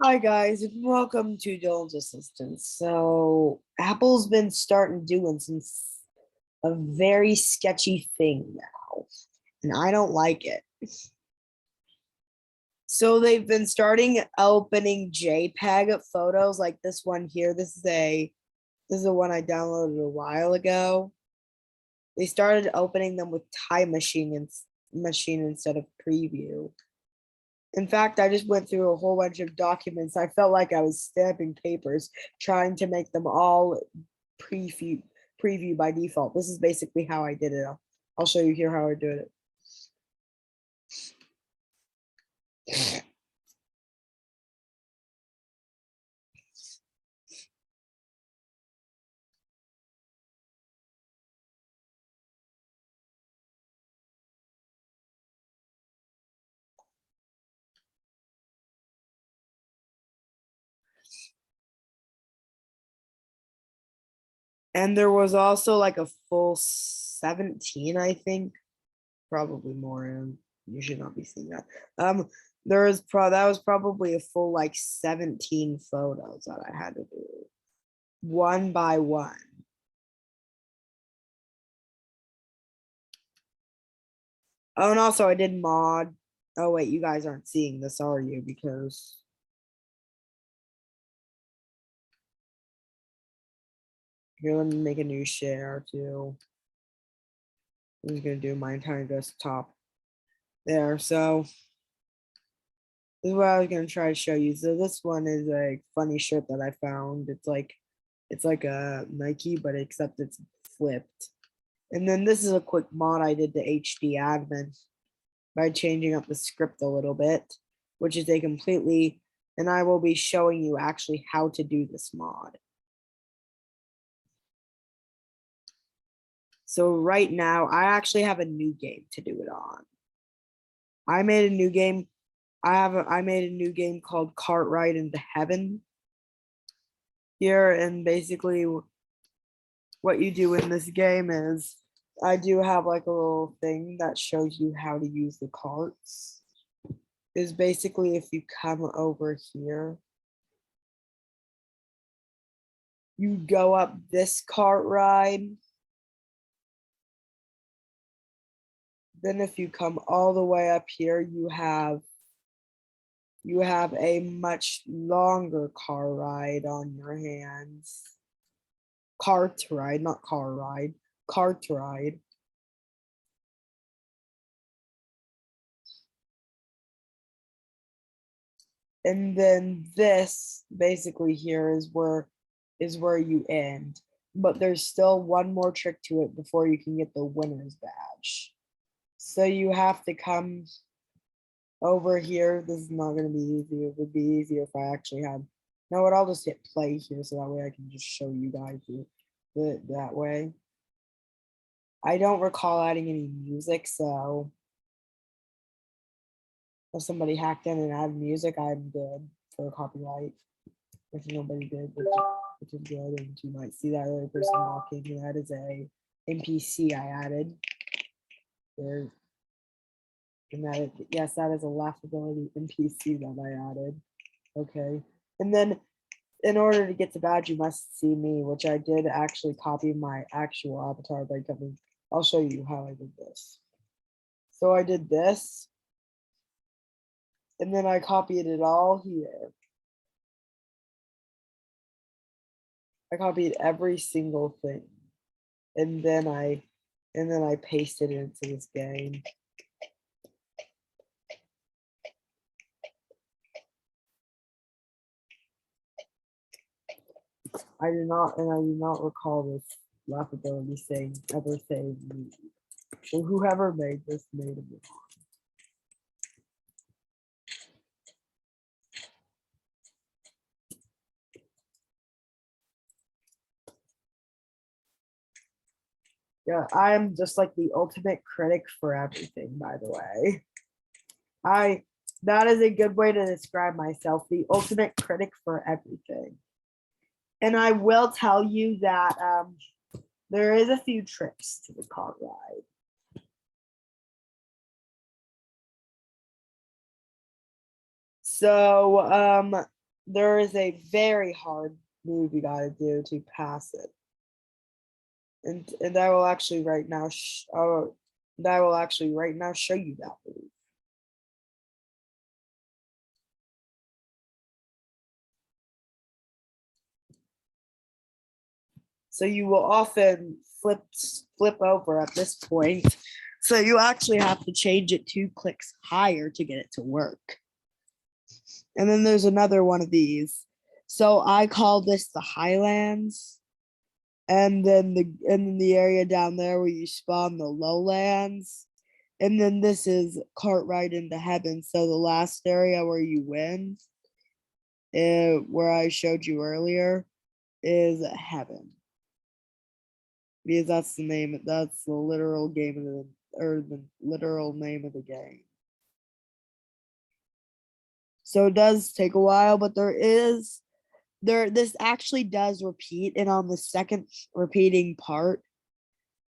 Hi guys, and welcome to Dylan's Assistance. So Apple's been starting doing a very sketchy thing now, and I don't like it. So they've been starting opening JPEG photos like this one here. This is the one I downloaded a while ago. They started opening them with Machine instead of Preview. In fact, I just went through a whole bunch of documents. I felt like I was stamping papers, trying to make them all preview by default. This is basically how I did it. I'll show you here how I did it. And there was also like a full 17, I think, probably more. And you should not be seeing that. That was probably a full like 17 photos that I had to do one by one. Oh, and also I did mod. Oh wait, you guys aren't seeing this, are you? Because here, let me make a new share too. I'm just gonna do my entire desktop there. So this is what I was gonna try to show you. So this one is a funny shirt that I found. It's like a Nike, but except it's flipped. And then this is a quick mod I did to HD admin by changing up the script a little bit, which is a completely, and I will be showing you actually how to do this mod. So right now, I actually have a new game to do it on. I made a new game. I made a new game called Cart Ride into Heaven here, and basically what you do in this game is I do have like a little thing that shows you how to use the carts. Is basically if you come over here, you go up this cart ride. Then if you come all the way up here, you have a much longer car ride on your hands. Cart ride, not car ride, cart ride. And then this basically here is where you end. But there's still one more trick to it before you can get the winner's badge. So you have to come over here. This is not going to be easy. It would be easier if I actually had. No, what? I'll just hit play here so that way I can just show you guys it that way. I don't recall adding any music, so if somebody hacked in and added music, I'm good for copyright. If nobody did, which is good, and you might see that other person walking, and that is a NPC I added. There, and that is, yes, that is a laughability NPC that I added. Okay, and then in order to get the badge, you must see me, which I did actually copy my actual avatar by coming. I'll show you how I did this. So I did this, and then I copied it all here. I copied every single thing, and then I pasted it into this game. I do not recall this laughability saying ever saying me. Well, whoever made this made it. Yeah, I am just like the ultimate critic for everything, by the way. That is a good way to describe myself, the ultimate critic for everything. And I will tell you that there is a few tricks to the car ride. So there is a very hard move you gotta do to pass it. And I will actually right now that will actually right now show you that move. So you will often flip over at this point. So you actually have to change it 2 clicks higher to get it to work. And then there's another one of these. So I call this the Highlands. And then the area down there where you spawn the lowlands. And then this is cart ride into heaven. So the last area where you win, where I showed you earlier, is heaven. Because that's the literal game of the literal name of the game. So it does take a while, but this actually does repeat, and on the second repeating part,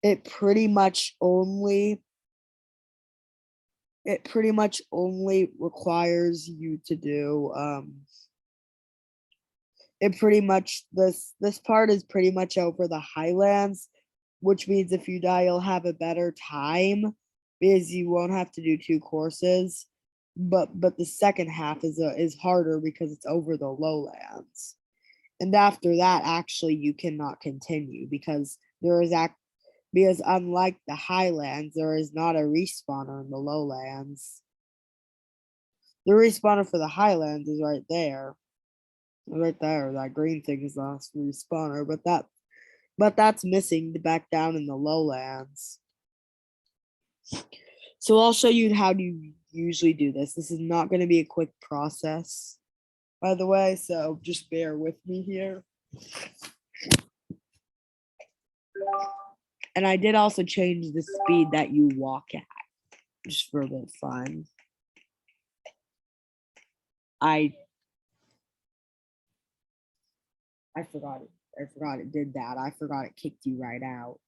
it pretty much only requires you to do it pretty much this part is pretty much over the Highlands, which means if you die you'll have a better time because you won't have to do 2 courses. But the second half is harder because it's over the lowlands. And after that, actually you cannot continue because because unlike the Highlands, there is not a respawner in the lowlands. The respawner for the Highlands is right there. Right there, that green thing is the last respawner, but that's missing back down in the lowlands. So I'll show you how to usually do this. This is not going to be a quick process, by the way, so just bear with me here. And I did also change the speed that you walk at, just for a bit of fun. I forgot it. I forgot it did that. I forgot it kicked you right out.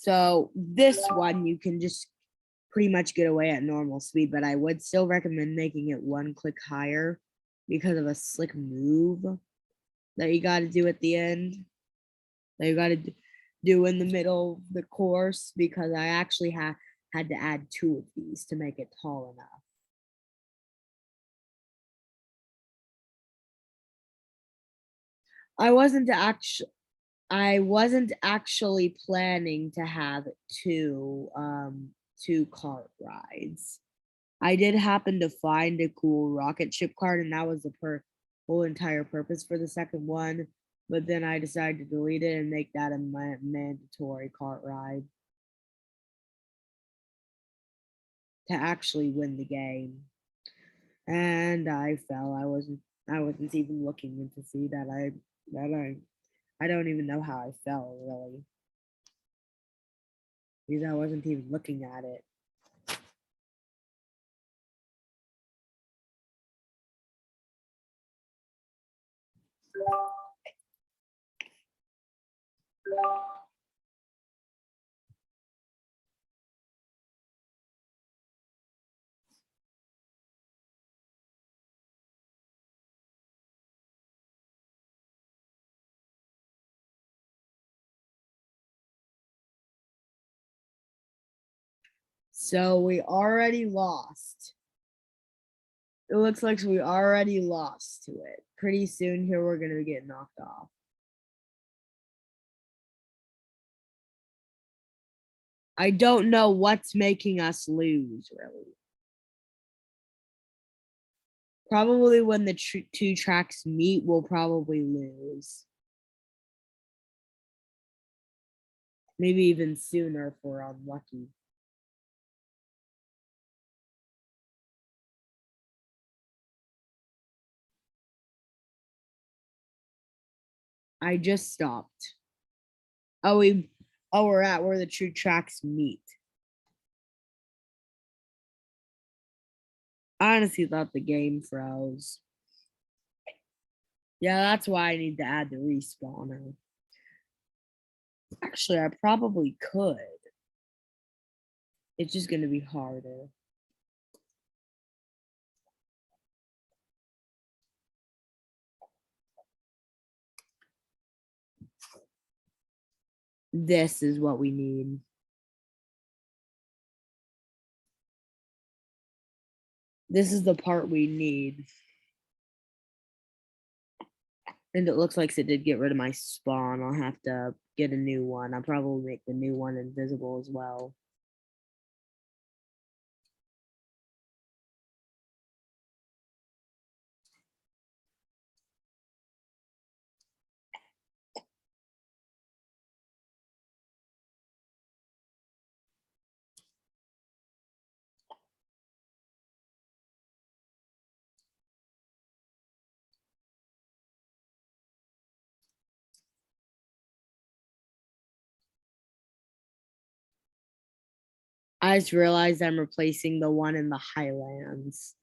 So this one you can just pretty much get away at normal speed, but I would still recommend making it 1 click higher because of a slick move that you got to do at the end. That you got to do in the middle of the course, because I actually had to add 2 of these to make it tall enough. I wasn't actually planning to have two cart rides. I did happen to find a cool rocket ship card, and that was the whole entire purpose for the second one. But then I decided to delete it and make that a mandatory cart ride to actually win the game. And I fell. I wasn't even looking to see that I don't even know how I fell, really, because I wasn't even looking at it. So we already lost. It looks like we already lost to it. Pretty soon here we're gonna get knocked off. I don't know what's making us lose, really. Probably when the 2 tracks meet, we'll probably lose. Maybe even sooner if we're unlucky. I just stopped. Oh, we're at where the 2 tracks meet. I honestly thought the game froze. Yeah, that's why I need to add the respawner. Actually, I probably could. It's just going to be harder. This is what we need. This is the part we need. And it looks like it did get rid of my spawn. I'll have to get a new one. I'll probably make the new one invisible as well. I just realized I'm replacing the one in the Highlands.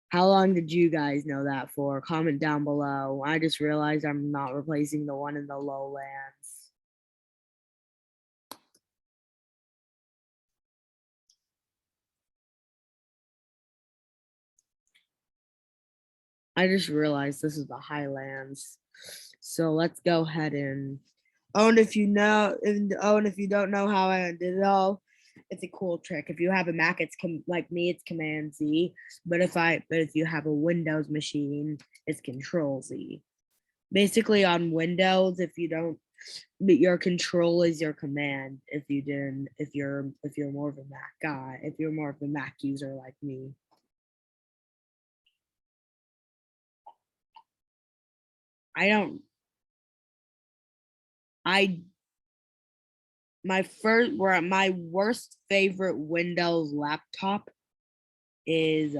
How long did you guys know that for? Comment down below. I just realized I'm not replacing the one in the lowlands. I just realized this is the Highlands. So let's go ahead and and if you don't know how I did it all, it's a cool trick. If you have a Mac, it's like me, it's Command Z. But if you have a Windows machine, it's Control Z. Basically, on Windows, if you don't, but your control is your command. If you're more of a Mac guy, if you're more of a Mac user like me. I don't. I my worst favorite Windows laptop is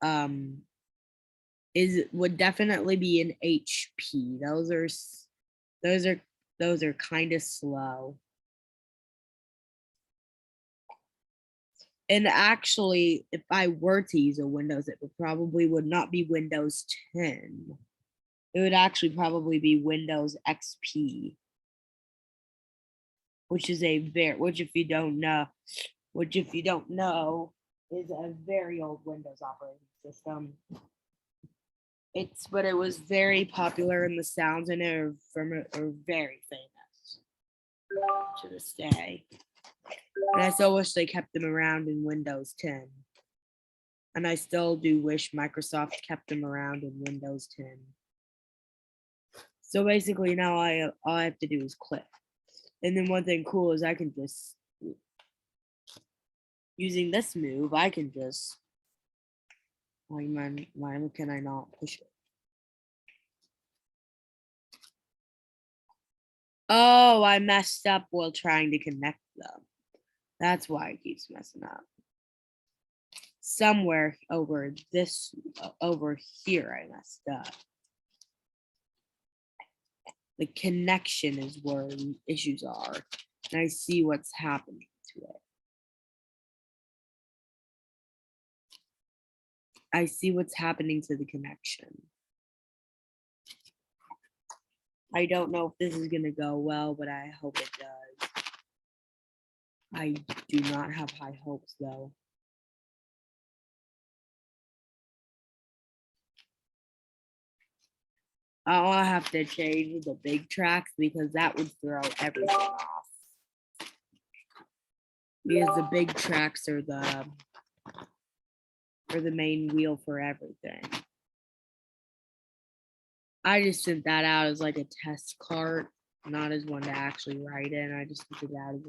um would definitely be an HP. Those are those are kind of slow. And actually, if I were to use a Windows, it would not be Windows 10. It would actually probably be Windows XP, which is which if you don't know, is a very old Windows operating system. But it was very popular and the sounds in it are very famous to this day. And I still wish they kept them around in Windows 10. And I still do wish Microsoft kept them around in Windows 10. So basically now all I have to do is click. And then one thing cool is I can just, using this move, I can just, why can I not push it? Oh, I messed up while trying to connect them. That's why it keeps messing up. Somewhere over here, I messed up. The connection is where the issues are. And I see what's happening to it. I see what's happening to the connection. I don't know if this is going to go well, but I hope it does. I do not have high hopes, though. I'll have to change the big tracks because that would throw everything off. Because the big tracks are the main wheel for everything. I just sent that out as like a test cart, not as one to actually write in. I just sent it out as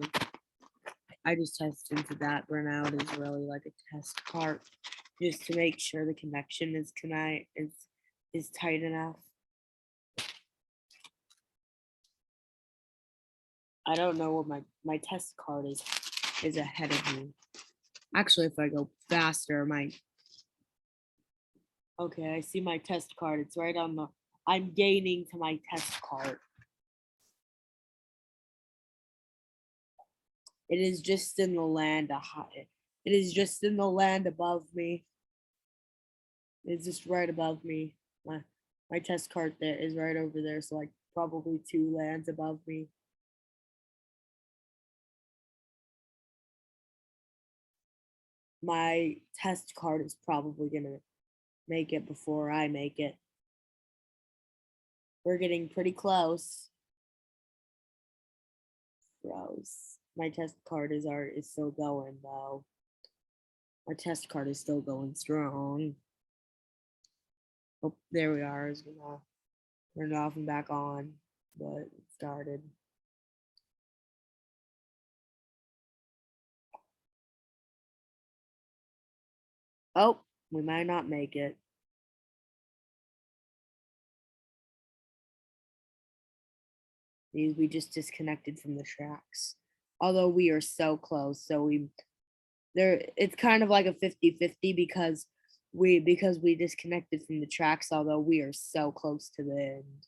I just tested into that burnout is really like a test cart, just to make sure the connection is tight enough. I don't know what my test card is ahead of me. Actually, if I go faster, okay, I see my test card. It's right on the. I'm gaining to my test card. It is just in the land. It is just in the land above me. It's just right above me. My My test card there is right over there, so like probably 2 lands above me. My test card is probably gonna make it before I make it. We're getting pretty close. Gross. My test card is still going though. My test card is still going strong. Oh, there we are. I was gonna turn it off and back on, but it started. Oh, we might not make it. We just disconnected from the tracks. Although we are so close, so it's kind of like a 50-50 because we disconnected from the tracks, although we are so close to the end.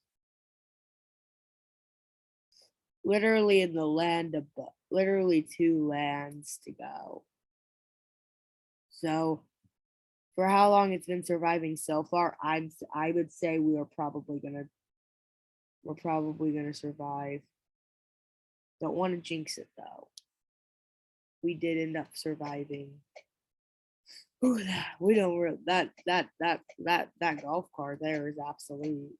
Literally in the land of literally 2 lands to go. So for how long it's been surviving so far, I would say we're probably gonna survive. Don't want to jinx it though. We did end up surviving. Ooh, we don't that golf cart there is absolute.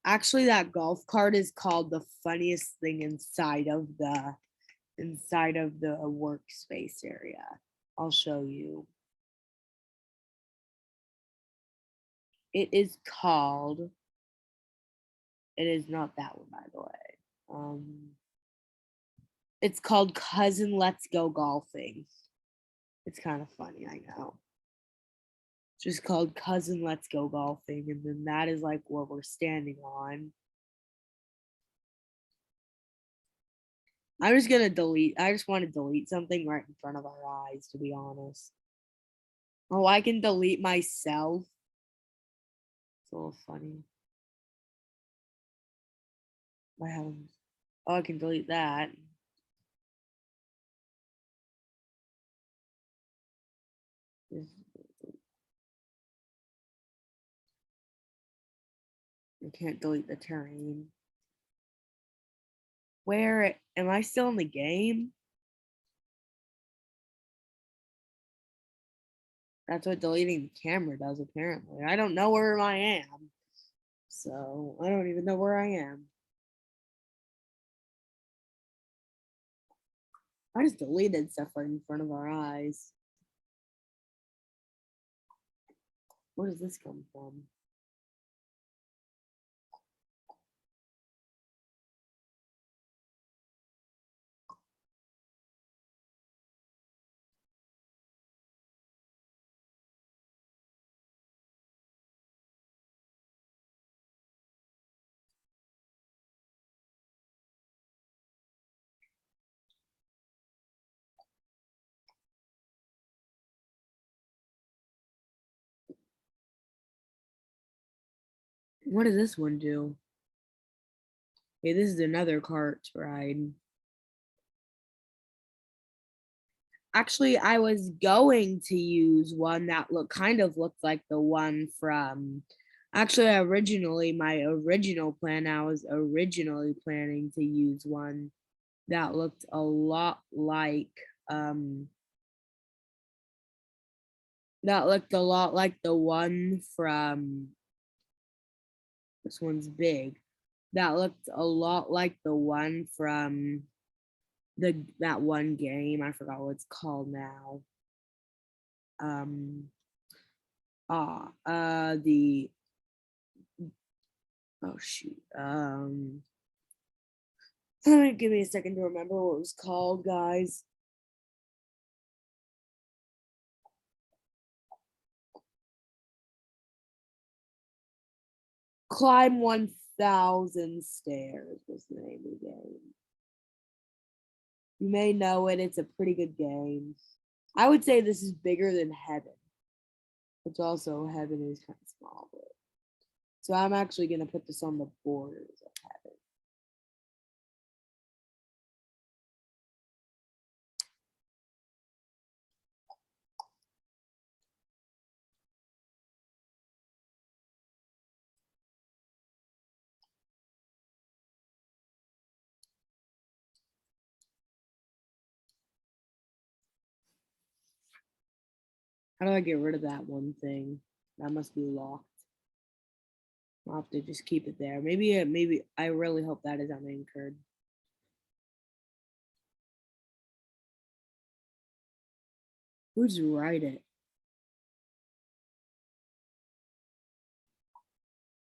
Actually, that golf cart is called the funniest thing inside of the workspace area. I'll show you. It is called. It is not that one, by the way. It's called Cousin Let's Go Golfing. It's kind of funny, I know. It's just called Cousin Let's Go Golfing, and then that is like what we're standing on. I'm just gonna delete. I just want to delete something right in front of our eyes, to be honest. Oh, I can delete myself. It's a little funny. What happens? Oh, I can delete that. I can't delete the terrain. Where am I still in the game? That's what deleting the camera does, apparently. I don't know where I am. So I don't even know where I am. I just deleted stuff right in front of our eyes. Where does this come from? What does this one do? Okay, this is another cart ride. Actually, I was going to use one that looked like the one from. Actually, my original plan, I was originally planning to use one that looked a lot like the one from. This one's big. That looked a lot like the one from that one game. I forgot what it's called now. The oh shoot. Give me a second to remember what it was called, guys. Climb 1,000 Stairs was the name of the game. You may know it. It's a pretty good game. I would say this is bigger than Heaven. It's also Heaven is kind of small, but so I'm actually gonna put this on the borders of Heaven. How do I get rid of that one thing? That must be locked. I'll have to just keep it there. Maybe I really hope that is unanchored. Who's write it?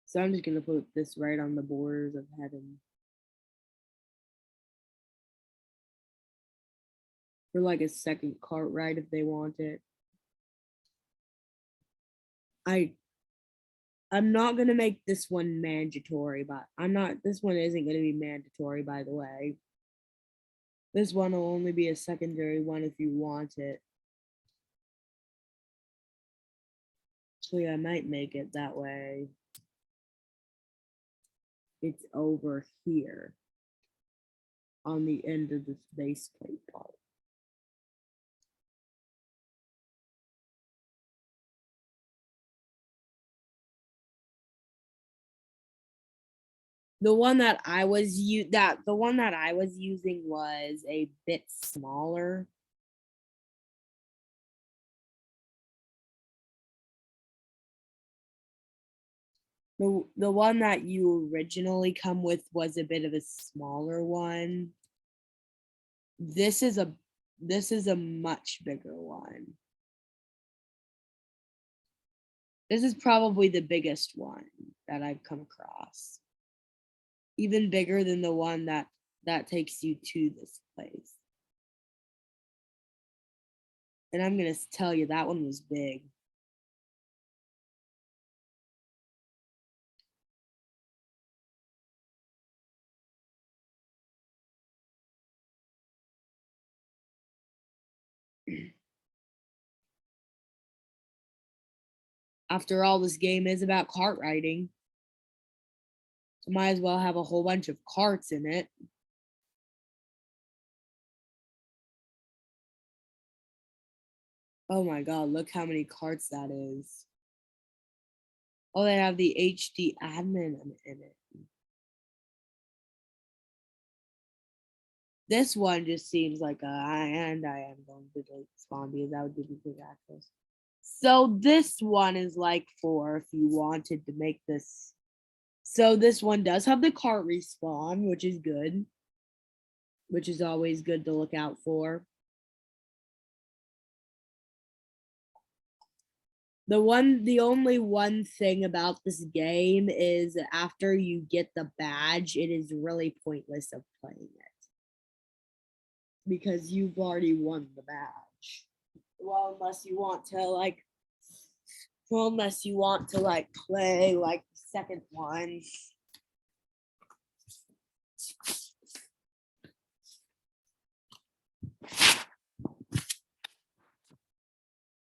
So I'm just gonna put this right on the borders of heaven. For like a second cart ride if they want it. I'm not gonna make this one mandatory, but this one isn't gonna be mandatory, by the way. This one will only be a secondary one if you want it. Actually, I might make it that way. It's over here on the end of this base plate part. The one that I was using was a bit smaller. The one that you originally come with was a bit of a smaller one. This is a much bigger one. This is probably the biggest one that I've come across. Even bigger than the one that takes you to this place. And I'm gonna tell you that one was big. After all, this game is about kart riding. So might as well have a whole bunch of carts in it. Oh my god, look how many carts that is. Oh, they have the HD admin in it. This one just seems like and I am going to delete spawn because that would give you quick access. So this one is like for if you wanted to make this. So this one does have the cart respawn, which is good. Which is always good to look out for. The only one thing about this game is after you get the badge, it is really pointless of playing it. Because you've already won the badge. Well, unless you want to play like the second one.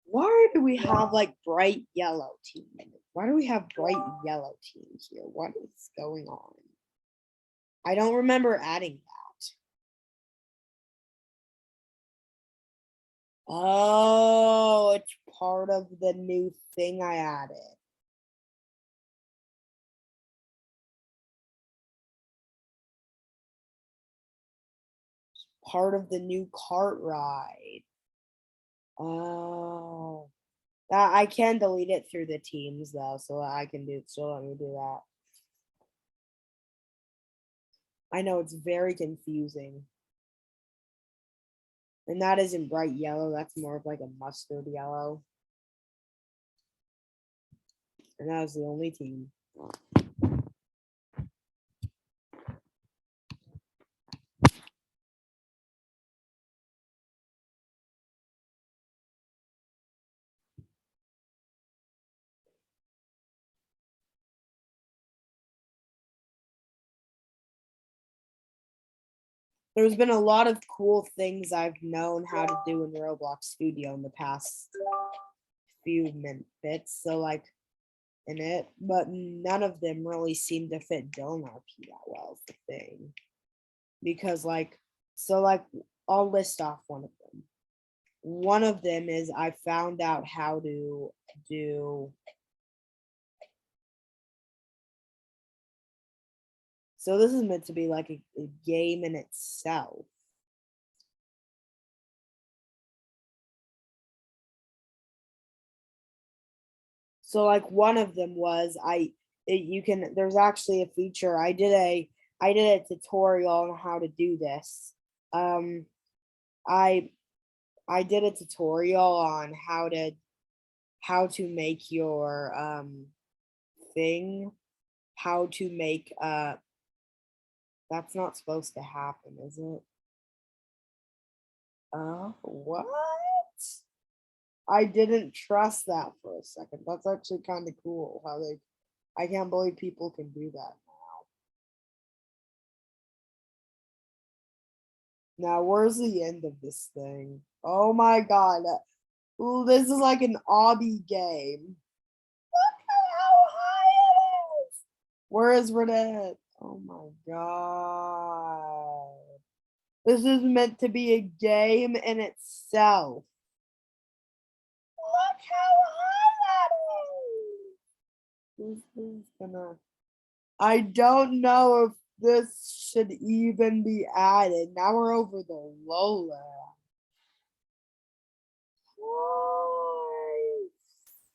Why do we have like bright yellow team? Why do we have bright yellow teams here? What is going on? I don't remember adding that. Oh, it's part of the new thing I added. It's part of the new cart ride. Oh. I can delete it through the teams though, so I can do so let me do that. I know it's very confusing. And that isn't bright yellow, that's more of like a mustard yellow. And that was the only team. There's been a lot of cool things I've known how to do in Roblox Studio in the past few minutes. So like in it, but none of them really seem to fit Dome RP that well is the thing. Because like I'll list off one of them. One of them is I found out how to do. So this is meant to be like a game in itself. So like one of them was there's actually a feature. I did a tutorial on how to do this. I I did a tutorial on how to make your thing, how to make that's not supposed to happen, is it? What? I didn't trust that for a second. That's actually kind of cool how I can't believe people can do that now. Now, where's the end of this thing? Oh my god. Ooh, this is like an obby game. Look at how high it is. Where is Renette? Oh my god. This is meant to be a game in itself. Look how high that is. This is gonna. I don't know if this should even be added. Now we're over the lowland. Holy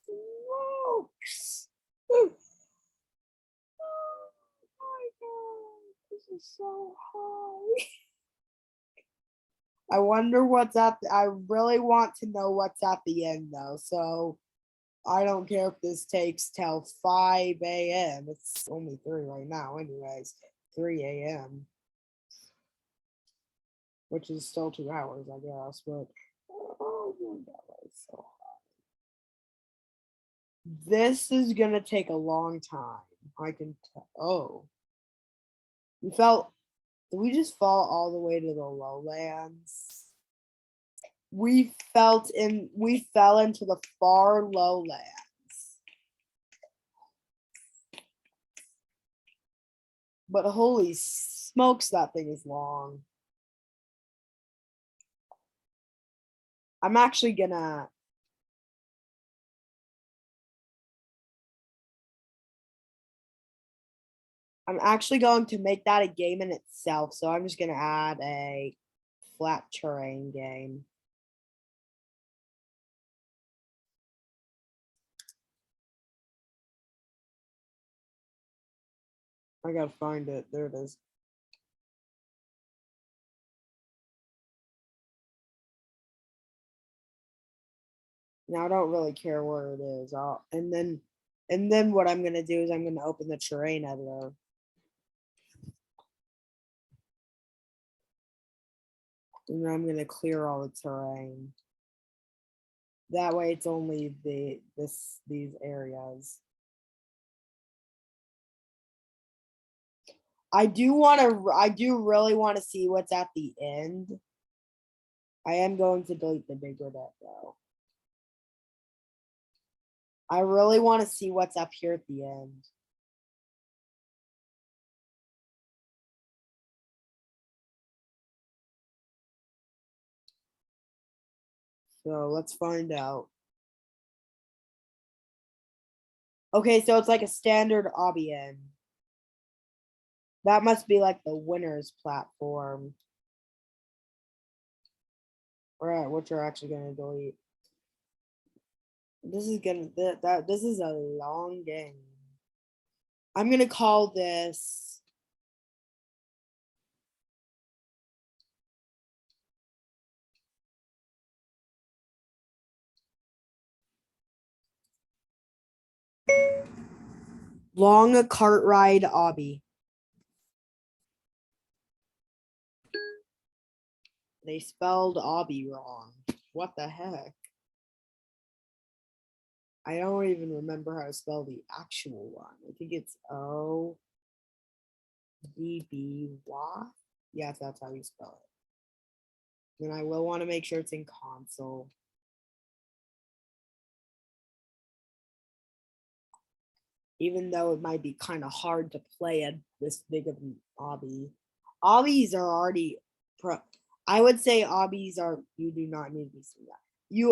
smokes. Oh my god, this is so high. I wonder what's at I really want to know what's at the end though. So I don't care if this takes till 5 a.m. It's only 3 right now, anyways. 3 a.m. Which is still 2 hours, I guess. But oh my god, it's so hot. This is gonna take a long time. I can tell. Oh, we felt. Did we just fall all the way to the lowlands? We fell into the far lowlands. But holy smokes, that thing is long. I'm actually gonna I'm actually going to make that a game in itself. So I'm just gonna add a flat terrain game. I gotta find it. There it is. Now I don't really care where it is. And then what I'm gonna do is I'm gonna open the terrain editor. And then I'm gonna clear all the terrain. That way it's only these areas. I do really want to see what's at the end. I am going to delete the bigger deck though. I really want to see what's up here at the end. So let's find out. Okay, so it's like a standard obby end. That must be like the winner's platform. All right, which you're actually gonna delete. This is a long game. I'm gonna call this Long Cart Ride Obby. They spelled obby wrong. What the heck? I don't even remember how to spell the actual one. I think it's O-D-B-Y. Yes, that's how you spell it. And I will want to make sure it's in console. Even though it might be kind of hard to play at this big of an obby. Obbies are already I would say obbies are, you do not need to see that.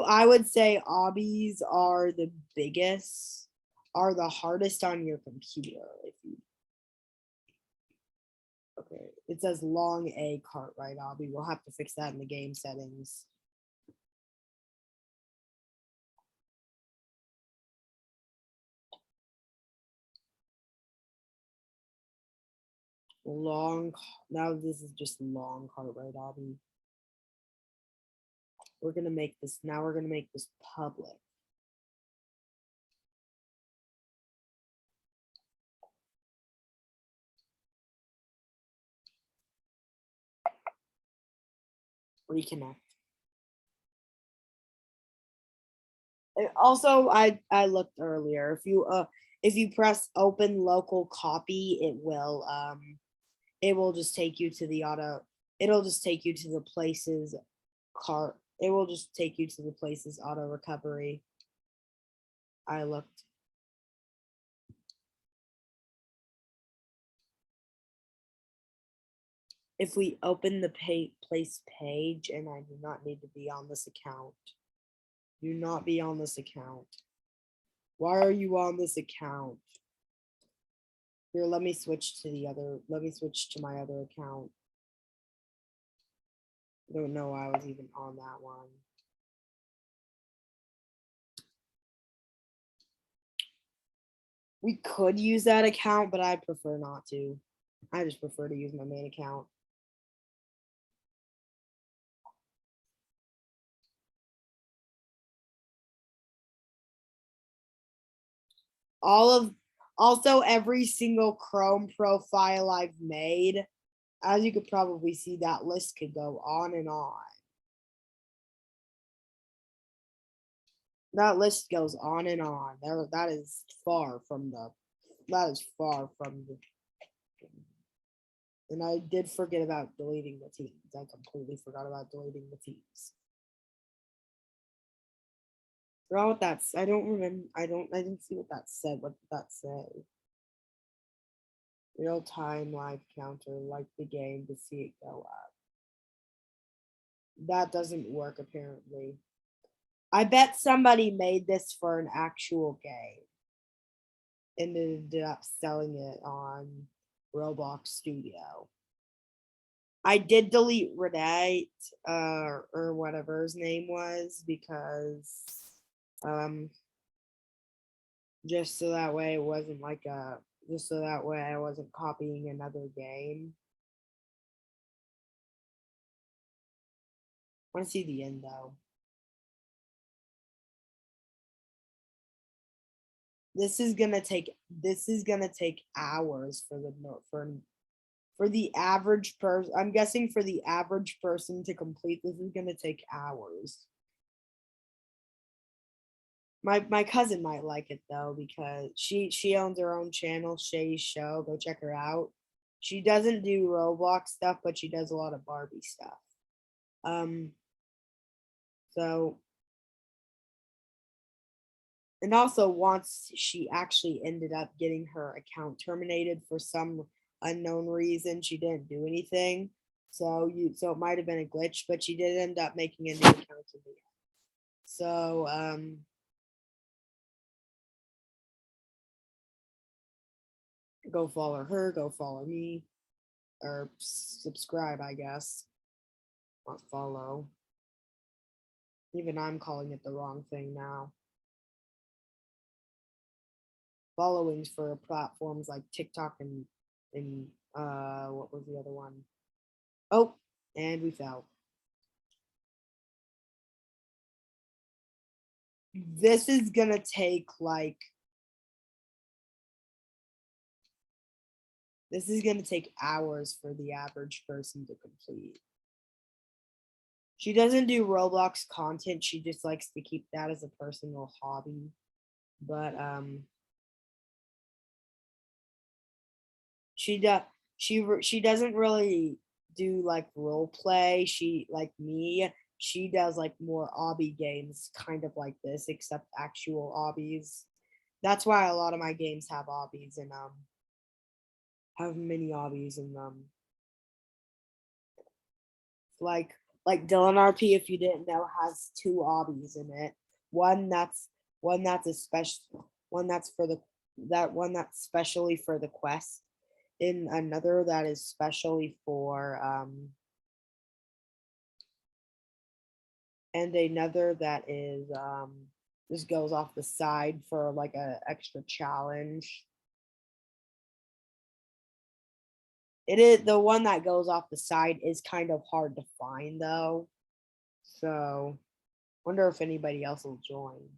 I would say obbies are the biggest, are the hardest on your computer. Okay, it says long A cart ride obby. We'll have to fix that in the game settings. Now this is just long Cartwright obby. We're gonna make this public. Reconnect. Also, I looked earlier. If you press open local copy, it will just take you to the it'll just take you to the places it will just take you to the places auto recovery. I looked. If we open the place page, and I do not need to be on this account. Do not be on this account. Why are you on this account? Here, let me switch to my other account. I don't know why I was even on that one. We could use that account, but I prefer not to. I just prefer to use my main account. Also every single Chrome profile I've made, as you could probably see, that list could go on and on. That list goes on and on. That is far from the. And I did forget about deleting the teams. I completely forgot about deleting the teams. Forgot what that's. I don't remember. I didn't see what that said. What did that say? Real time live counter, like the game to see it go up. That doesn't work apparently. I bet somebody made this for an actual game and ended up selling it on Roblox Studio. I did delete Renee or whatever his name was because just so that way it wasn't like just so that way I wasn't copying another game. I want to see the end though. This is gonna take hours for the average person. I'm guessing for the average person to complete this is gonna take hours. My cousin might like it though because she owns her own channel, Shay's Show. Go check her out. She doesn't do Roblox stuff, but she does a lot of Barbie stuff. So and also once she actually ended up getting her account terminated for some unknown reason, she didn't do anything. So it might have been a glitch, but she did end up making a new account in the end. So go follow her, go follow me, or subscribe, I guess. Not follow. Even I'm calling it the wrong thing now. Followings for platforms like TikTok and what was the other one? Oh, and we fell. This is gonna take like this is gonna take hours for the average person to complete. She doesn't do Roblox content. She just likes to keep that as a personal hobby. But she doesn't really do like role play. She like me. She does like more obby games, kind of like this, except actual obbies. That's why a lot of my games have obbies and have many obbies in them. Like Dylan RP, if you didn't know, has two obbies in it. One that's a special one that's for the one that's specially for the quest, in another that is specially for and another that is just goes off the side for like a extra challenge. It is the one that goes off the side is kind of hard to find though. So wonder if anybody else will join.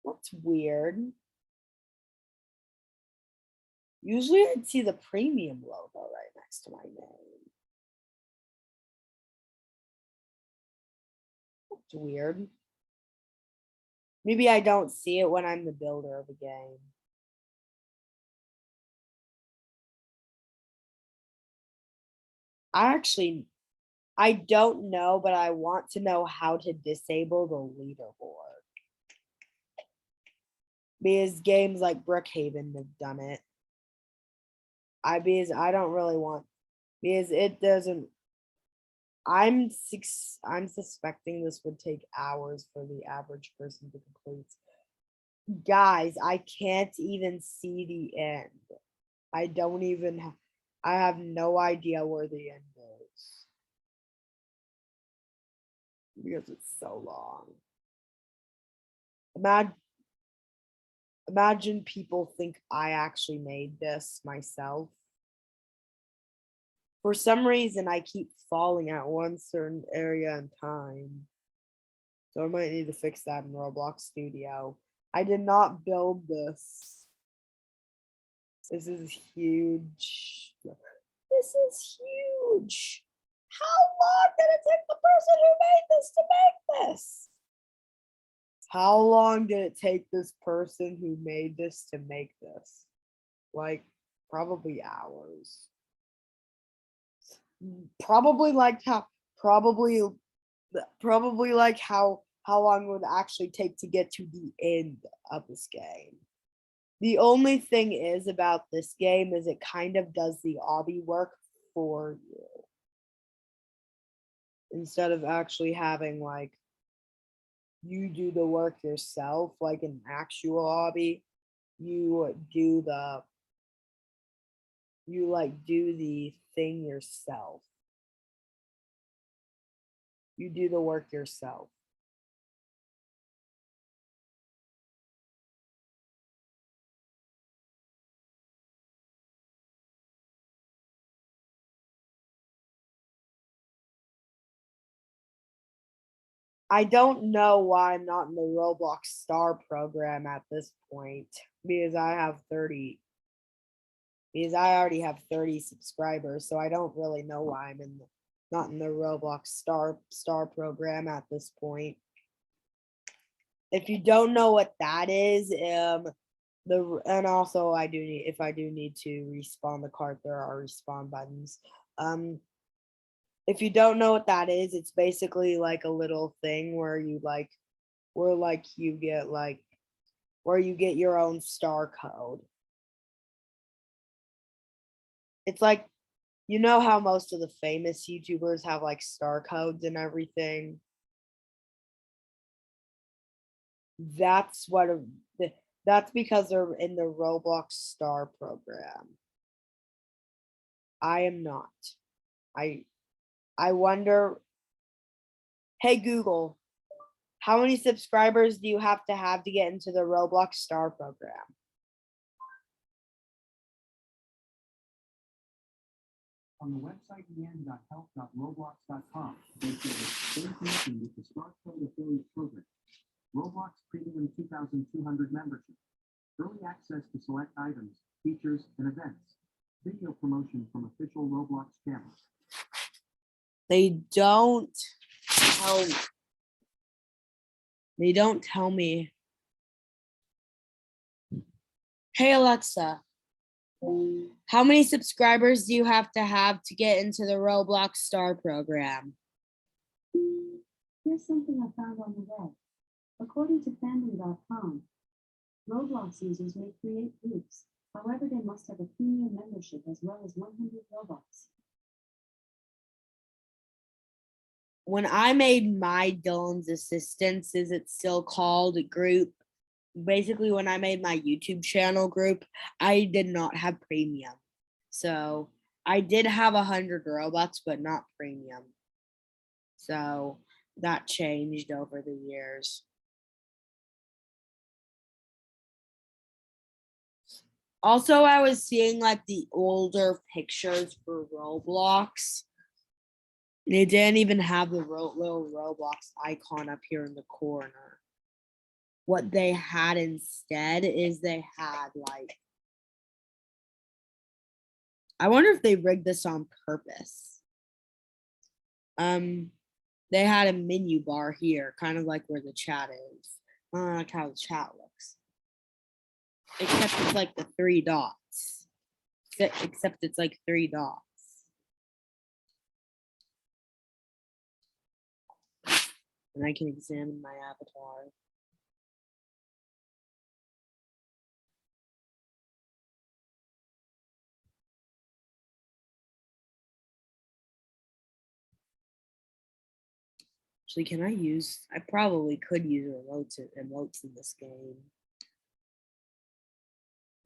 That's weird. Usually I'd see the premium logo right next to my name. That's weird. Maybe I don't see it when I'm the builder of a game. I don't know, but I want to know how to disable the leaderboard. Because games like Brookhaven have done it. Because I don't really want, because it doesn't. I'm suspecting this would take hours for the average person to complete. Guys, I can't even see the end. I don't even have, I have no idea where the end is. Because it's so long. Imagine people think I actually made this myself. For some reason, I keep falling at one certain area in time. So I might need to fix that in Roblox Studio. I did not build this. This is huge. This is huge. How long did it take the person who made this to make this? How long did it take this person who made this to make this? Like, probably hours. Probably like how long it would actually take to get to the end of this game. The only thing is about this game is it kind of does the obby work for you. Instead of actually having like you do the work yourself, like an actual obby, you do the thing yourself. You do the work yourself. I don't know why I'm not in the Roblox Star program at this point because I already have 30 subscribers, so I don't really know why I'm not in the Roblox Star program at this point. If you don't know what that is, and also if I do need to respawn the cart, there are respawn buttons. If you don't know what that is, it's basically like a little thing where you get your own star code. It's like, you know how most of the famous YouTubers have like star codes and everything? That's because they're in the Roblox Star program. I am not. I wonder, hey Google, how many subscribers do you have to get into the Roblox Star program? On the website yan.help.roblox.com, they say information with the Star Code Affiliate Program, Roblox Premium 2,200 membership, early access to select items, features, and events, video promotion from official Roblox channels. They don't tell me. Hey Alexa, how many subscribers do you have to get into the Roblox Star program? Here's something I found on the web. According to fandom.com, Roblox users may create groups. However, they must have a premium membership as well as 100 Robux. When I made my Dylan's Assistants, is it still called a group? Basically, when I made my YouTube channel group, I did not have premium. So I did have 100 Robux, but not premium. So that changed over the years. Also, I was seeing like the older pictures for Roblox. They didn't even have the little Roblox icon up here in the corner. What they had instead is they had like, I wonder if they rigged this on purpose. They had a menu bar here, kind of like where the chat is. Like how the chat looks. Except it's like the 3 dots. Except it's like 3 dots. And I can examine my avatar. Actually, can I use, I probably could use emotes in this game.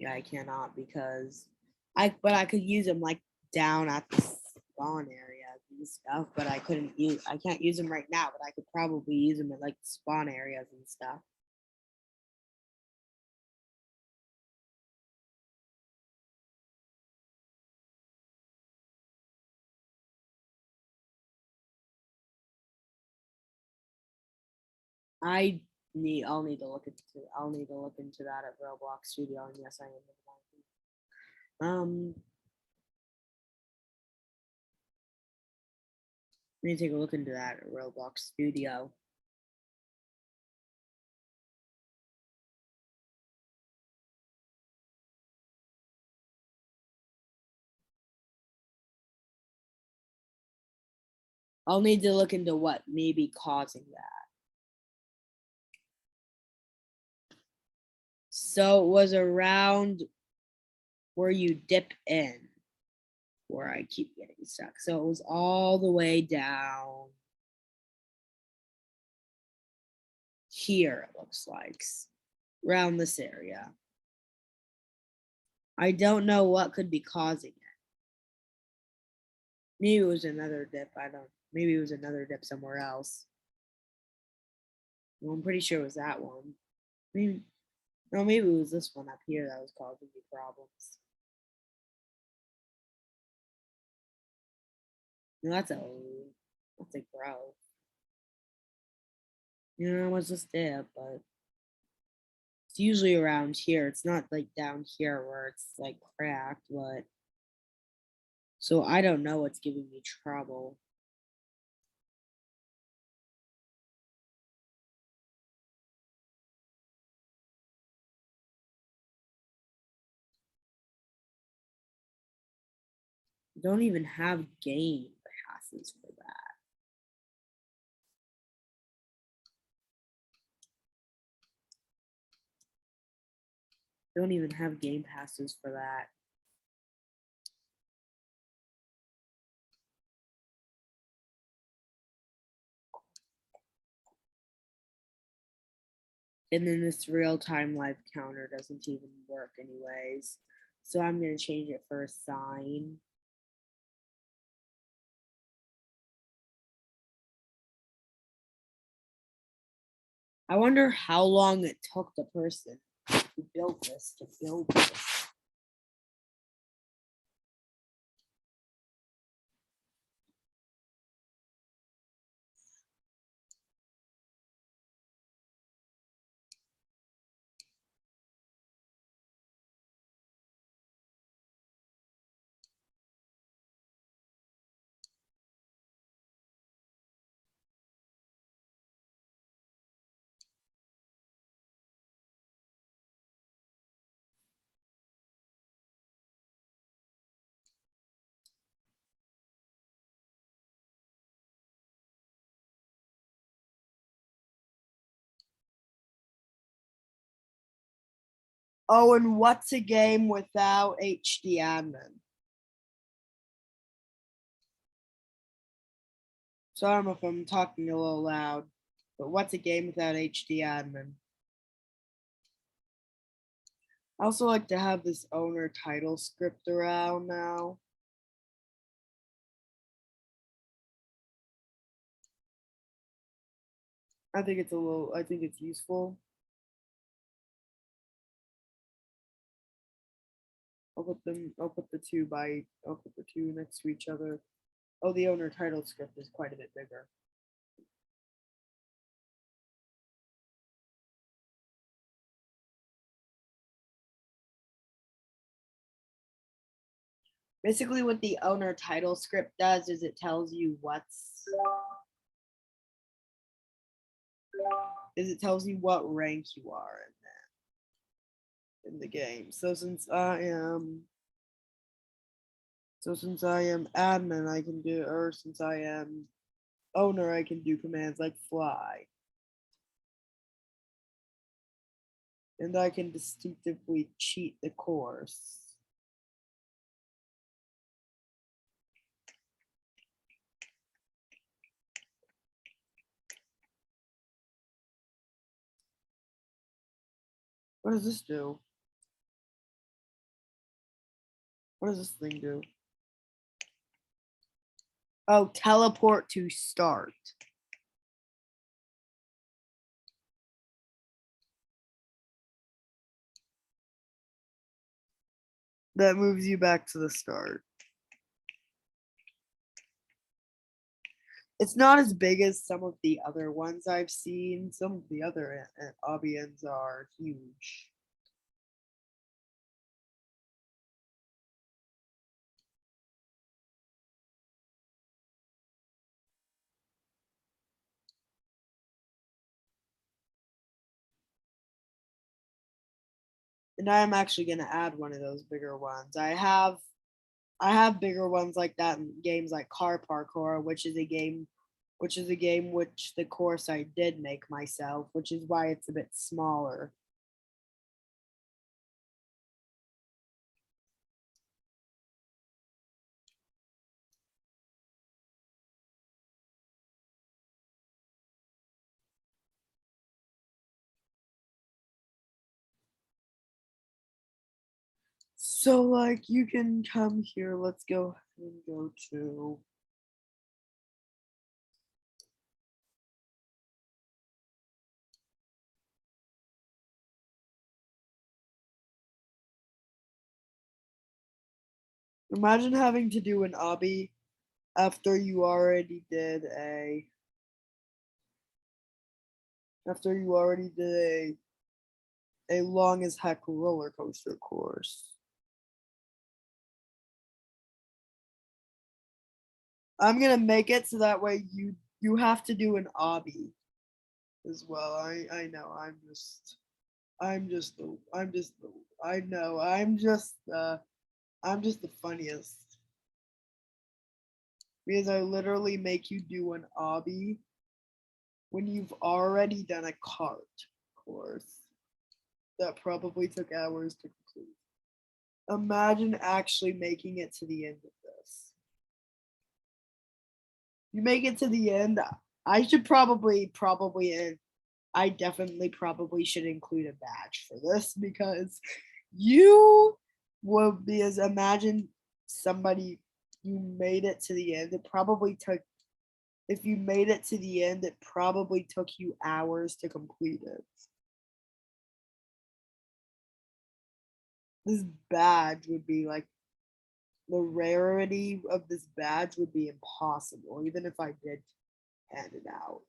Yeah, I cannot because but I could use them like down at the spawn area and stuff, but I can't use them right now, but I could probably use them at like the spawn areas and stuff. I'll need to look into that at Roblox Studio, and yes, I am. Let me take a look into that at Roblox Studio. I'll need to look into what may be causing that. So it was around where you dip in where I keep getting stuck. So it was all the way down here, it looks like, around this area. I don't know what could be causing it. Maybe it was another dip. Maybe it was another dip somewhere else. Well, I'm pretty sure it was that one. Maybe it was this one up here that was causing me problems. No, that's a growth. It was just dip, but it's usually around here. It's not like down here where it's like cracked, but so I don't know what's giving me trouble. Don't even have game passes for that. Don't even have game passes for that. And then this real-time live counter doesn't even work anyways. So I'm going to change it for a sign. I wonder how long it took the person who built this to build this. Oh, and what's a game without HD admin? Sorry if I'm talking a little loud, but what's a game without HD admin? I also like to have this owner title script around now. I think it's useful. I'll put the two next to each other. Oh, the owner title script is quite a bit bigger. Basically, what the owner title script does is it tells you what rank you are in the game. So since I am admin, I can do, or since I am owner, I can do commands like fly. And I can distinctively cheat the course. What does this do? What does this thing do? Oh, teleport to start. That moves you back to the start. It's not as big as some of the other ones I've seen. Some of the other Obians are huge. And I'm actually going to add one of those bigger ones. I have bigger ones like that in games like Car Parkour, which is a game which the course I did make myself, which is why it's a bit smaller. So like you can come here, let's go and go to imagine having to do an obby after you already did a long as heck roller coaster course. I'm gonna make it so that way you have to do an obby as well. I know I'm just the funniest because I literally make you do an obby when you've already done a cart course that probably took hours to complete. Imagine actually making it to the end of this. You make it to the end. I should probably and I definitely probably should include a badge for this because you would be as imagine somebody you made it to the end. It probably took if you made it to the end, it probably took you hours to complete it. This badge would be like the rarity of this badge would be impossible, even if I did hand it out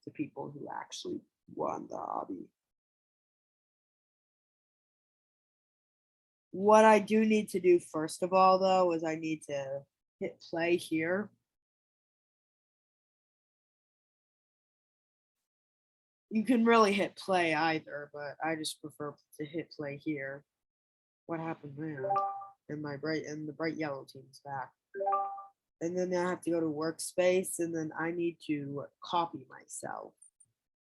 to people who actually won the hobby. What I do need to do first of all, though, is I need to hit play here. You can really hit play either, but I just prefer to hit play here. What happened there? And the bright yellow team's back. And then I have to go to workspace and then I need to copy myself.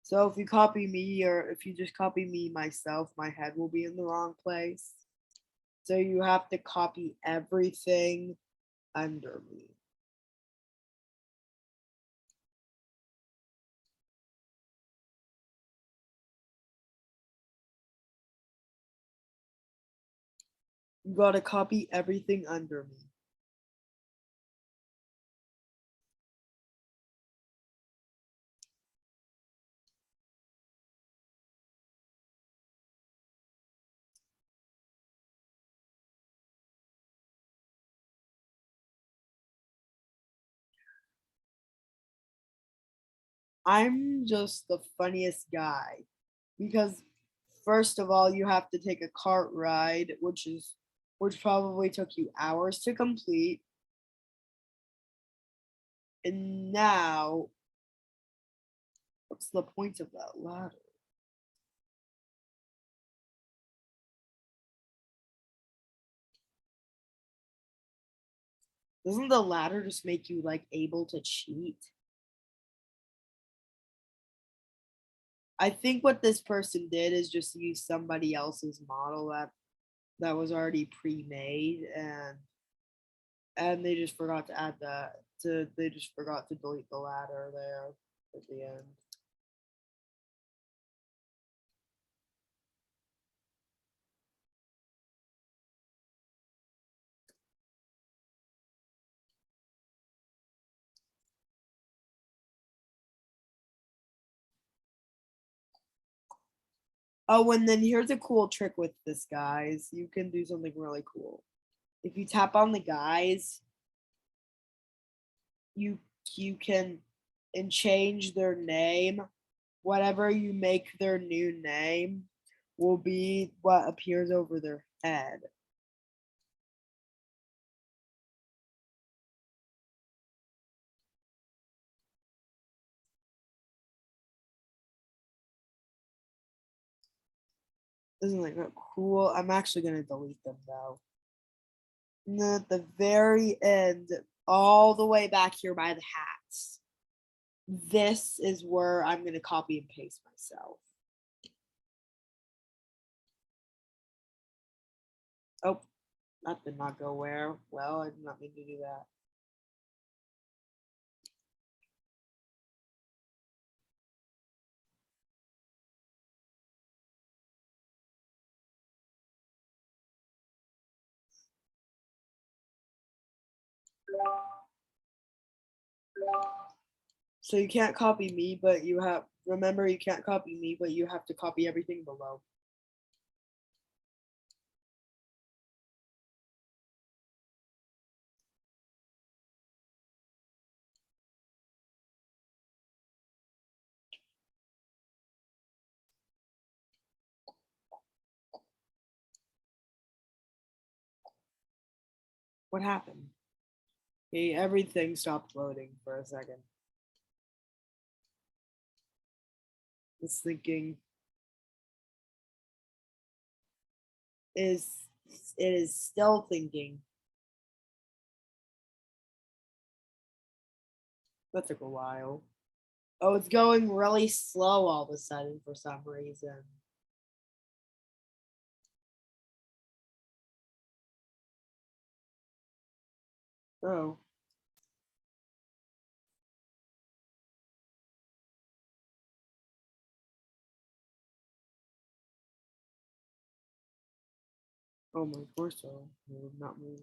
So if you copy me or if you just copy me myself, my head will be in the wrong place. So you have to copy everything under me. You gotta copy everything under me. I'm just the funniest guy because first of all, you have to take a cart ride, which probably took you hours to complete. And now, what's the point of that ladder? Doesn't the ladder just make you like able to cheat? I think what this person did is just use somebody else's model that was already pre-made and they just forgot to add that to they just forgot to delete the ladder there at the end. Oh, and then here's a cool trick with this, guys. You can do something really cool. If you tap on the guys, you you can and change their name. Whatever you make their new name will be what appears over their head. Isn't that cool? I'm actually gonna delete them though. And then at the very end, all the way back here by the hats, this is where I'm gonna copy and paste myself. Oh, that did not go where. Well, I did not mean to do that. So you can't copy me, but you have, remember, you can't copy me, but you have to copy everything below. What happened? Okay, everything stopped loading for a second. It's thinking, is it is still thinking. That took a while. Oh, it's going really slow all of a sudden for some reason. Oh. Oh, my torso will not move.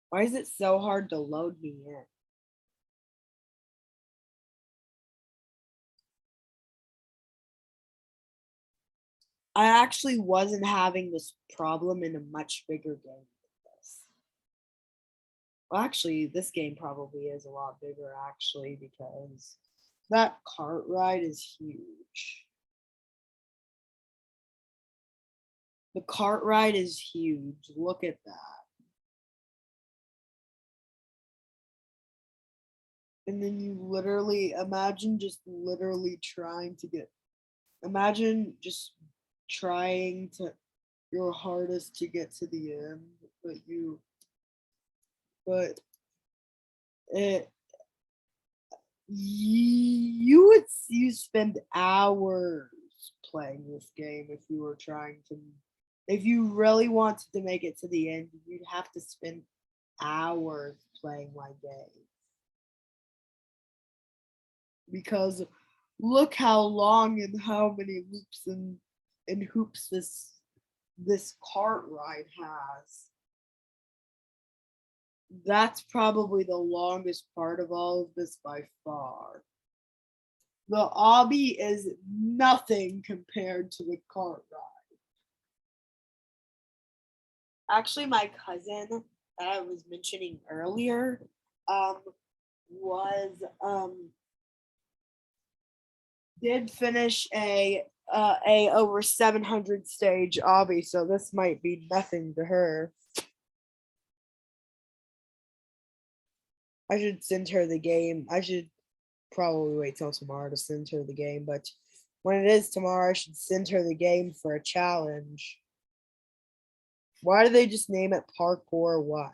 Why is it so hard to load me in? I actually wasn't having this problem in a much bigger game than this. Well, actually, this game probably is a lot bigger, actually, because that cart ride is huge. The cart ride is huge. Look at that. And then you literally imagine just literally trying to get, imagine just trying to your hardest to get to the end, but it you spend hours playing this game if you were trying to, if you really wanted to make it to the end, you'd have to spend hours playing my game. because look how long and how many loops and hoops this cart ride has. That's probably the longest part of all of this by far. The obby is nothing compared to the cart ride. Actually, my cousin that I was mentioning earlier was did finish a over 700 stage obby, so this might be nothing to her. I should send her the game. I should probably wait till tomorrow to send her the game, but when it is tomorrow, I should send her the game for a challenge. Why do they just name it Parkour 1?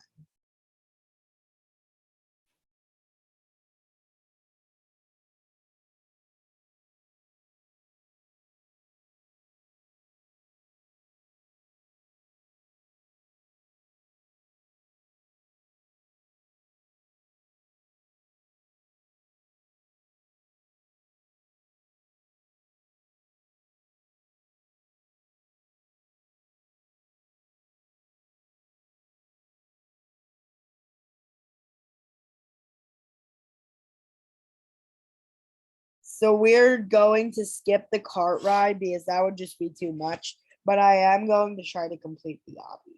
So we're going to skip the cart ride because that would just be too much. But I am going to try to complete the obby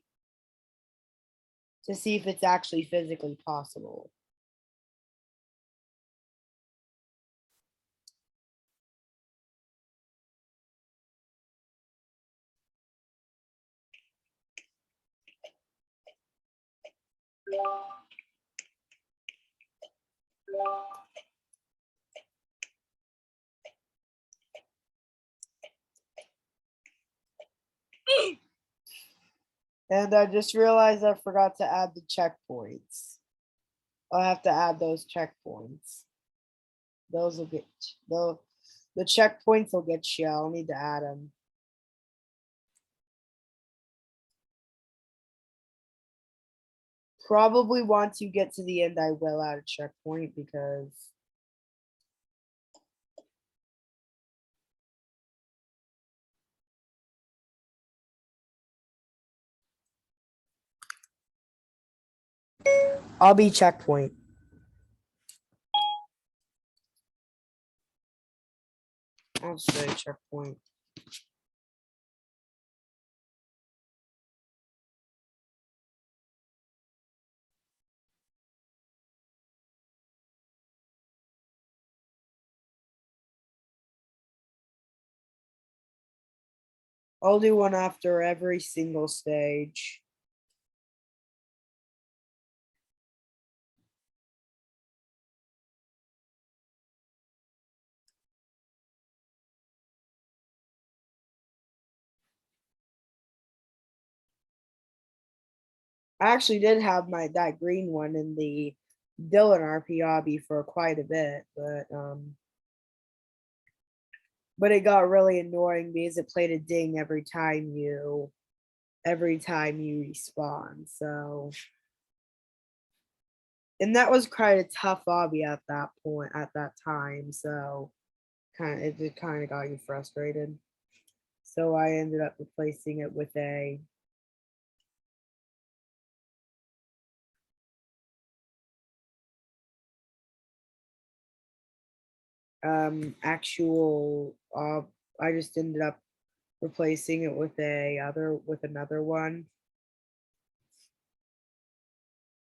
to see if it's actually physically possible. And I just realized I forgot to add the checkpoints. I'll have to add those checkpoints. Those will get the checkpoints will get you. I'll need to add them. Probably once you get to the end, I will add a checkpoint because I'll be checkpoint. I'll say checkpoint. I'll do one after every single stage. I actually did have that green one in the Dylan RP hobby for quite a bit, but it got really annoying because it played a ding every time you respawn. So, and that was quite a tough hobby at that point at that time. So, it kind of got you frustrated. So I ended up replacing it with a actual I just ended up replacing it with another one.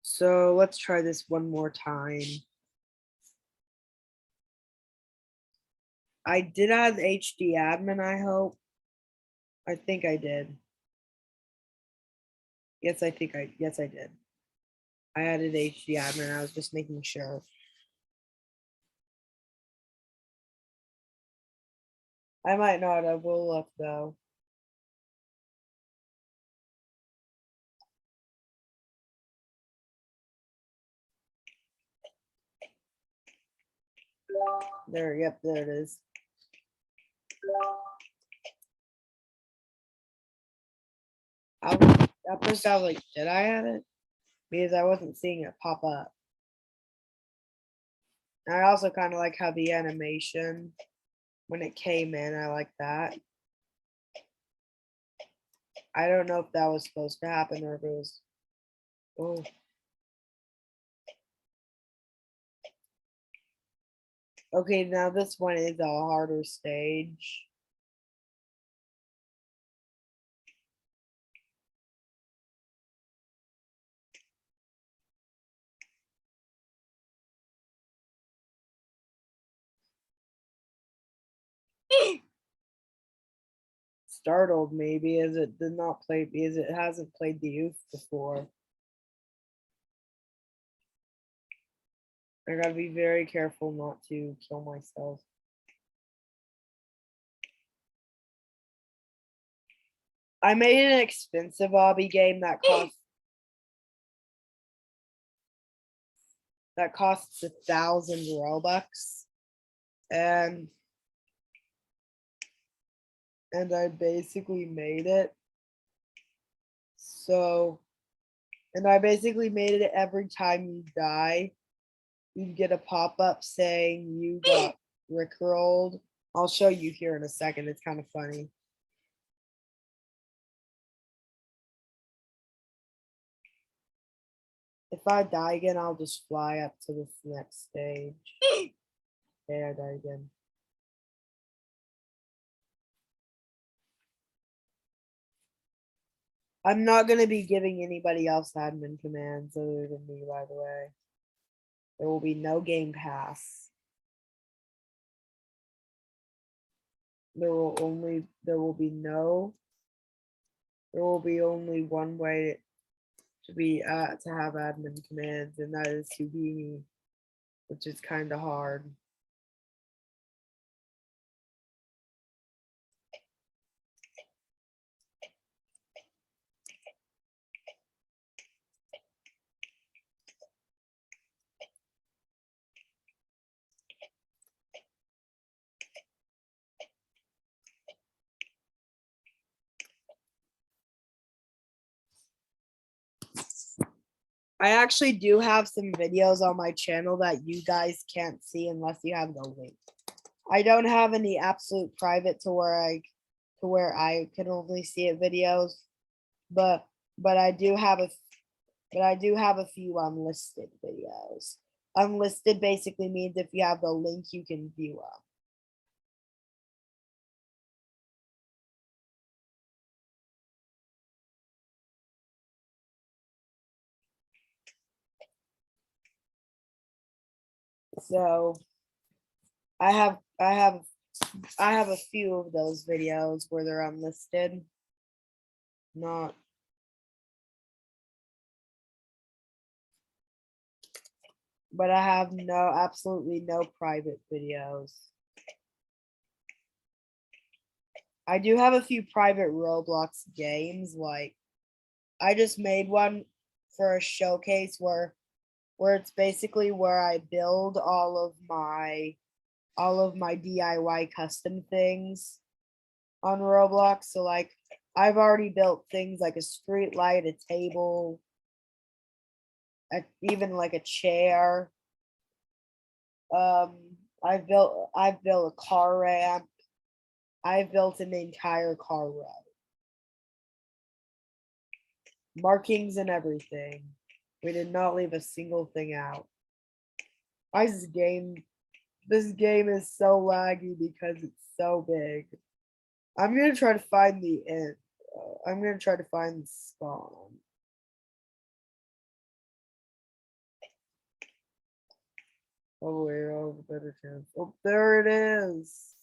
So let's try this one more time. I did add HD admin, I hope. I think I did. Yes, I did. I added HD admin. I was just making sure. I might not have. We'll look though. There, yep, there it is. At first I was like, did I add it? Because I wasn't seeing it pop up. I also kind of like how the animation, when it came in, I like that. I don't know if that was supposed to happen or if it was. Oh. Okay, now this one is a harder stage. Startled maybe as it did not play because it hasn't played the youth before. I gotta be very careful not to kill myself. I made an expensive obby game that costs 1,000 Robux, and I basically made it. So, and I basically made it every time you die, you get a pop-up saying you got rickrolled. I'll show you here in a second. It's kind of funny. If I die again, I'll just fly up to this next stage. Okay, I die again. I'm not going to be giving anybody else admin commands other than me, by the way. There will be no game pass. There will be only one way to have admin commands, and that is to be me, which is kind of hard. I actually do have some videos on my channel that you guys can't see unless you have the link. I don't have any absolute private to where I can only see it videos, but I do have a few unlisted videos. Unlisted basically means if you have the link, you can view them. So I have a few of those videos where they're unlisted. Not But I have absolutely no private videos. I do have a few private Roblox games, like I just made one for a showcase where it's basically where I build all of my DIY custom things on Roblox. So like I've already built things like a street light, a table, even like a chair. I've built a car ramp. I've built an entire car route. Markings and everything. We did not leave a single thing out. This game is so laggy because it's so big. I'm gonna try to find the end. I'm gonna try to find the spawn. Oh wait, I'll have a better chance. Oh, there it is.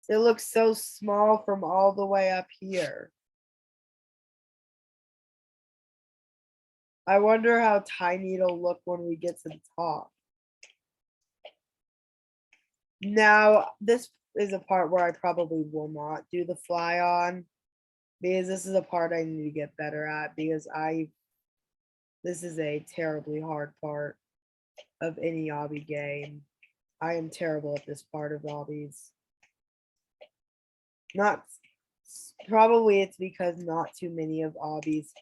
It looks so small from all the way up here. I wonder how tiny it'll look when we get to the top. Now, this is a part where I probably will not do the fly on, because this is a part I need to get better at, because this is a terribly hard part of any obby game. I am terrible at this part of obbies. Probably it's because not too many of obbies,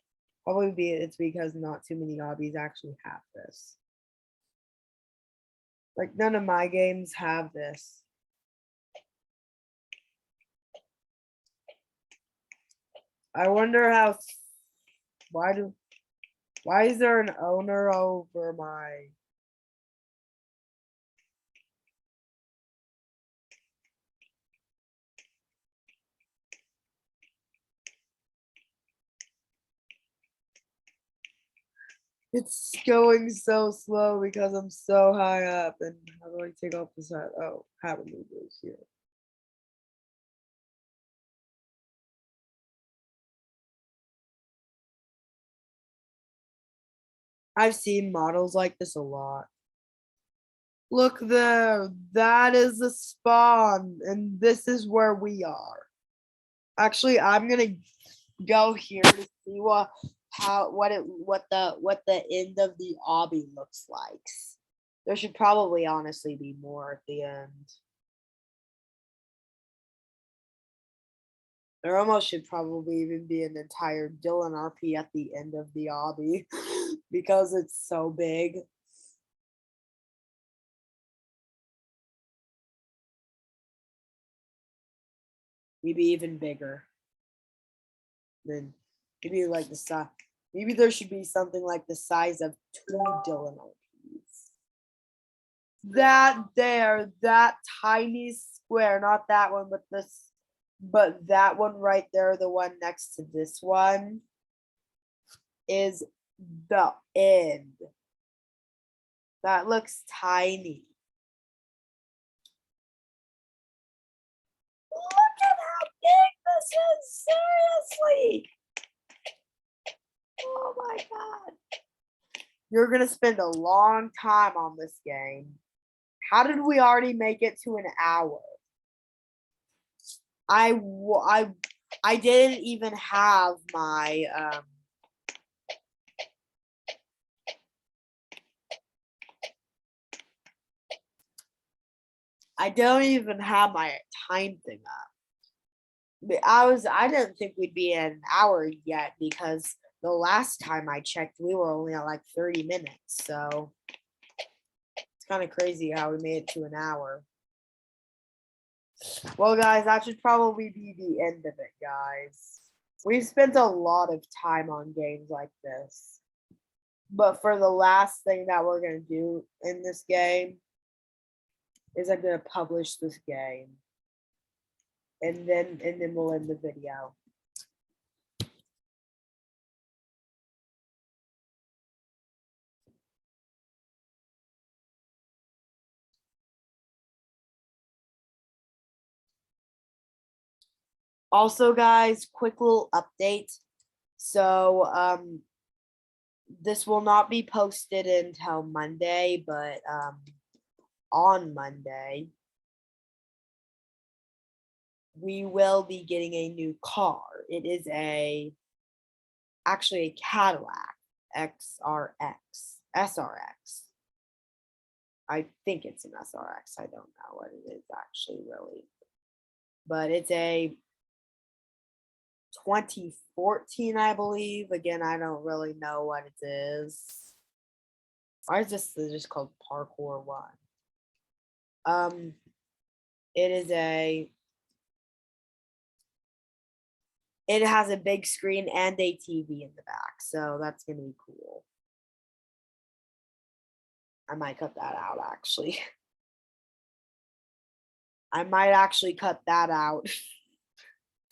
it's because not too many obbies actually have this. Like none of my games have this. I wonder how. Why is there an owner over my? It's going so slow because I'm so high up. And how do I take off this hat? Oh, hat removers here. I've seen models like this a lot. Look there, that is the spawn, and this is where we are. Actually, I'm gonna go here to see what the end of the obby looks like. There should probably honestly be more at the end. There almost should probably even be an entire Dylan RP at the end of the obby because it's so big. Maybe even bigger. Then maybe like the size. Maybe there should be something like the size of 2 Dylan RPs. That there, that tiny square, not that one, but this, but that one right there, the one next to this one, is the end. That looks tiny. Look at how big this is, seriously. Oh my God. You're gonna spend a long time on this game. How did we already make it to an hour? I didn't even have my I don't even have my time thing up. I didn't think we'd be at an hour yet because the last time I checked, we were only at like 30 minutes. So it's kind of crazy how we made it to an hour. Well, guys, that should probably be the end of it, guys. We've spent a lot of time on games like this. But for the last thing that we're going to do in this game is I'm going to publish this game. And then we'll end the video. Also, guys, quick little update. So, this will not be posted until Monday, but on Monday, we will be getting a new car. It is actually a Cadillac SRX. I think it's an SRX. I don't know what it is actually really. But it's a 2014, I believe. Again, I don't really know what it is. Why is this just called Parkour 1? It has a big screen and a TV in the back, so that's gonna be cool. I might cut that out actually. I might actually cut that out.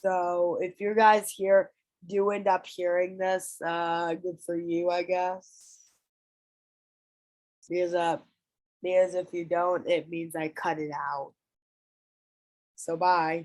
So if you guys do end up hearing this, good for you, I guess. Because if you don't, it means I cut it out. So bye.